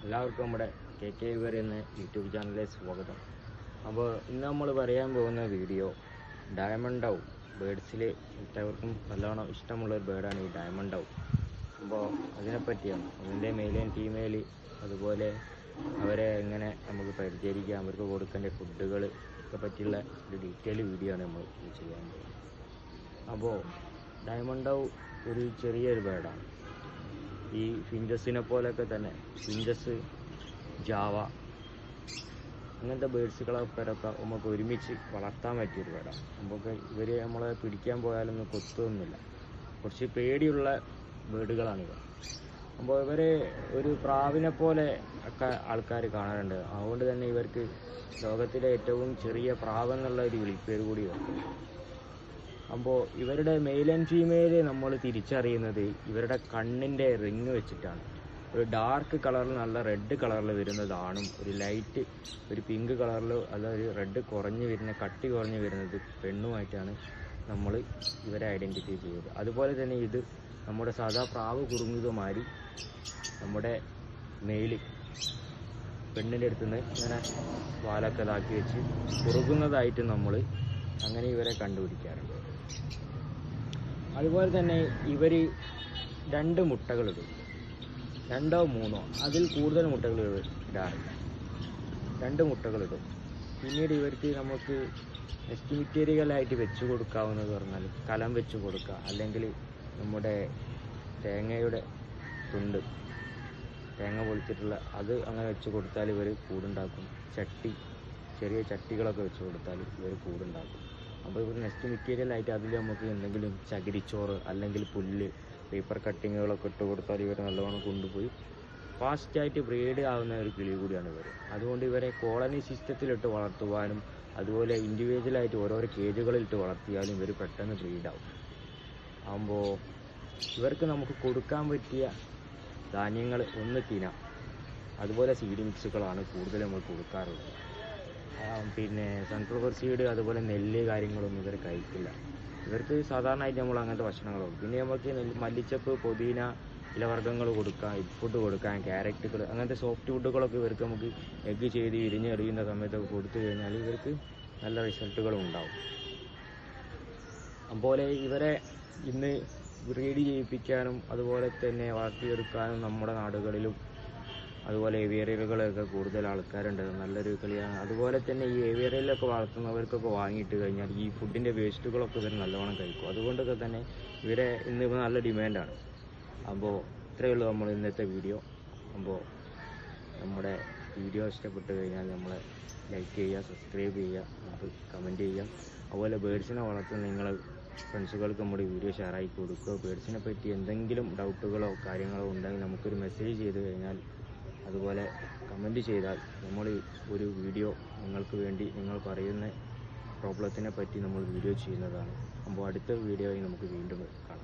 എല്ലാവർക്കും നമ്മുടെ KK വിവർ എന്ന യൂട്യൂബ് ചാനലിലേക്ക് സ്വാഗതം. അപ്പോൾ ഇന്ന് നമ്മൾ പറയാൻ പോകുന്ന വീഡിയോ ഡയമണ്ട് ഡൗ ബേഡ്സിൽ എല്ലാവർക്കും നല്ലോണം ഇഷ്ടമുള്ളൊരു ബേഡാണ് ഈ ഡയമണ്ട് ഡൗ. അപ്പോൾ അതിനെപ്പറ്റിയാണ് അതിൻ്റെ മെയിൽ ആൻഡ് ഫീമെയിൽ, അതുപോലെ അവരെ എങ്ങനെ നമുക്ക് പരിചരിക്കാം, അവർക്ക് കൊടുക്കേണ്ട ഫുഡുകൾ ഒക്കെ പറ്റിയുള്ള ഒരു ഡീറ്റെയിൽ വീഡിയോ ആണ് നമ്മൾ ചെയ്യാൻ പോകുന്നത്. അപ്പോൾ ഡയമണ്ട് ഡൗ ഒരു ചെറിയൊരു ബേഡാണ്. ഈ ഫിഞ്ചസിനെ പോലെയൊക്കെ തന്നെ ഫിഞ്ചസ്, ജാവ അങ്ങനത്തെ ബേഡ്സുകളൊക്കെ നമുക്ക് ഒരുമിച്ച് വളർത്താൻ പറ്റിയൊരു ബേഡാണ്. നമുക്ക് ഇവർ നമ്മളെ പിടിക്കാൻ പോയാലൊന്നും കൊത്തൊന്നുമില്ല, കുറച്ച് പേടിയുള്ള ബേഡുകളാണിവ. അപ്പോൾ ഇവർ ഒരു പ്രാവിനെ പോലെ ഒക്കെ ആൾക്കാർ കാണാറുണ്ട്. അതുകൊണ്ട് തന്നെ ഇവർക്ക് ലോകത്തിലെ ഏറ്റവും ചെറിയ പ്രാവ് എന്നുള്ള ഒരു വിളിപ്പേര് കൂടി ഇവർക്ക്. അപ്പോൾ ഇവരുടെ മെയിൽ ആൻഡ് ഫീമെയിൽ നമ്മൾ തിരിച്ചറിയുന്നത് ഇവരുടെ കണ്ണിൻ്റെ റിങ് വെച്ചിട്ടാണ്. ഒരു ഡാർക്ക് കളറിൽ നല്ല റെഡ് കളറിൽ വരുന്നതാണും, ഒരു ലൈറ്റ് ഒരു പിങ്ക് കളറിൽ അല്ല ഒരു റെഡ് കുറഞ്ഞ് വരുന്ന കട്ടി കുറഞ്ഞ് വരുന്നത് പെണ്ണുമായിട്ടാണ് നമ്മൾ ഇവരെ ഐഡൻറ്റിഫൈ ചെയ്തത്. അതുപോലെ തന്നെ ഇത് നമ്മുടെ സാധാ പ്രാവ് കുറുങ്ങുകമാതിരി നമ്മുടെ മെയിൽ പെണ്ണിൻ്റെ അടുത്ത് നിന്ന് ഇങ്ങനെ വാലൊക്കെ ഇതാക്കി വെച്ച് കുറുകുന്നതായിട്ട് നമ്മൾ അങ്ങനെ ഇവരെ കണ്ടുപിടിക്കാറുണ്ട്. അതുപോലെ തന്നെ ഇവർ 2 മുട്ടകളിടും, 2 or 3 അതിൽ കൂടുതൽ മുട്ടകൾ ഇടാറില്ല. 2 മുട്ടകളിടും. പിന്നീട് ഇവർക്ക് നമുക്ക് നെസ്റ്റ് മെറ്റീരിയലായിട്ട് വെച്ച് കൊടുക്കാവുന്നത് പറഞ്ഞാൽ കലം വെച്ച് കൊടുക്കുക, അല്ലെങ്കിൽ നമ്മുടെ തേങ്ങയുടെ തുണ്ട്, തേങ്ങ പൊളിച്ചിട്ടുള്ള അത് അങ്ങനെ വെച്ച് കൊടുത്താൽ ഇവർ കൂടുണ്ടാക്കും. ചെറിയ ചട്ടികളൊക്കെ വെച്ച് കൊടുത്താൽ ഇവർ കൂടുണ്ടാക്കും. അപ്പോൾ ഇവർ നെസ്റ്റ് മെറ്റീരിയലായിട്ട് അതിൽ നമുക്ക് എന്തെങ്കിലും ചകിരിച്ചോറ് അല്ലെങ്കിൽ പുല്ല്, പേപ്പർ കട്ടിങ്ങുകളൊക്കെ ഇട്ട് കൊടുത്താൽ ഇവർ നല്ലവണ്ണം കൊണ്ടുപോയി ഫാസ്റ്റായിട്ട് ബ്രീഡ് ആവുന്ന ഒരു കിളി കൂടിയാണ് ഇവർ. അതുകൊണ്ട് ഇവരെ കോളനി സിസ്റ്റത്തിലിട്ട് വളർത്തുവാനും അതുപോലെ ഇൻഡിവിജ്വലായിട്ട് ഓരോരോ കേജുകളിലിട്ട് വളർത്തിയാലും ഇവർ പെട്ടെന്ന് ബ്രീഡാവും. ആകുമ്പോൾ ഇവർക്ക് നമുക്ക് കൊടുക്കാൻ പറ്റിയ ധാന്യങ്ങൾ ഒന്ന് തിന, അതുപോലെ സീഡ് മിക്സുകളാണ് കൂടുതൽ നമ്മൾ കൊടുക്കാറുള്ളത്. പിന്നെ സൺഫ്ലവർ സീഡ്, അതുപോലെ നെല്ല് കാര്യങ്ങളൊന്നും ഇവർ കഴിക്കില്ല. ഇവർക്ക് സാധാരണയായിട്ട് നമ്മൾ അങ്ങനത്തെ ഭക്ഷണങ്ങളുള്ളൂ. പിന്നെ നമുക്ക് മല്ലിച്ചപ്പ്, പുതിന, ഇലവർഗ്ഗങ്ങൾ കൊടുക്കാം, എഗ് ഫുഡ് കൊടുക്കാം, ക്യാരറ്റുകൾ, അങ്ങനത്തെ സോഫ്റ്റ് ഫുഡുകളൊക്കെ ഇവർക്ക് നമുക്ക് എഗ്ഗ് ചെയ്ത് വിരിഞ്ഞെറിയുന്ന സമയത്തൊക്കെ കൊടുത്തു കഴിഞ്ഞാൽ ഇവർക്ക് നല്ല റിസൾട്ടുകളും ഉണ്ടാവും. അതുപോലെ ഇവരെ ഇന്ന് ബ്രീഡ് ചെയ്യിപ്പിക്കാനും അതുപോലെ തന്നെ വളർത്തിയെടുക്കാനും നമ്മുടെ നാടുകളിലും അതുപോലെ ഏവിയറിയലുകളൊക്കെ കൂടുതൽ ആൾക്കാരുണ്ട്. നല്ലൊരു കളിയാണ്. അതുപോലെ തന്നെ ഈ ഏവിയറിയലൊക്കെ വളർത്തുന്നവർക്കൊക്കെ വാങ്ങിയിട്ട് കഴിഞ്ഞാൽ ഈ ഫുഡിൻ്റെ വേസ്റ്റുകളൊക്കെ ഇവർ നല്ലവണ്ണം കഴിക്കും. അതുകൊണ്ടൊക്കെ തന്നെ ഇവരെ ഇന്ന് നല്ല ഡിമാൻഡാണ്. അപ്പോൾ ഇത്രയേ ഉള്ളൂ നമ്മൾ ഇന്നത്തെ വീഡിയോ. അപ്പോൾ നമ്മുടെ വീഡിയോ ഇഷ്ടപ്പെട്ട് കഴിഞ്ഞാൽ നമ്മളെ ലൈക്ക് ചെയ്യുക, സബ്സ്ക്രൈബ് ചെയ്യുക, നമുക്ക് കമൻറ്റ് ചെയ്യുക. അതുപോലെ ബേഡ്സിനെ വളർത്തുന്ന നിങ്ങളെ ഫ്രണ്ട്സുകൾക്ക് നമ്മുടെ വീഡിയോ ഷെയർ ആക്കി കൊടുക്കുക. ബേഡ്സിനെ പറ്റി എന്തെങ്കിലും ഡൗട്ടുകളോ കാര്യങ്ങളോ ഉണ്ടെങ്കിൽ നമുക്കൊരു മെസ്സേജ് ചെയ്ത് കഴിഞ്ഞാൽ, അതുപോലെ കമൻറ്റ് ചെയ്താൽ നമ്മൾ ഒരു വീഡിയോ നിങ്ങൾക്ക് വേണ്ടി നിങ്ങൾ പറയുന്ന പ്രോബ്ലത്തിനെ പറ്റി നമ്മൾ വീഡിയോ ചെയ്യുന്നതാണ്. അപ്പോൾ അടുത്ത വീഡിയോയിൽ നമുക്ക് വീണ്ടും കാണാം.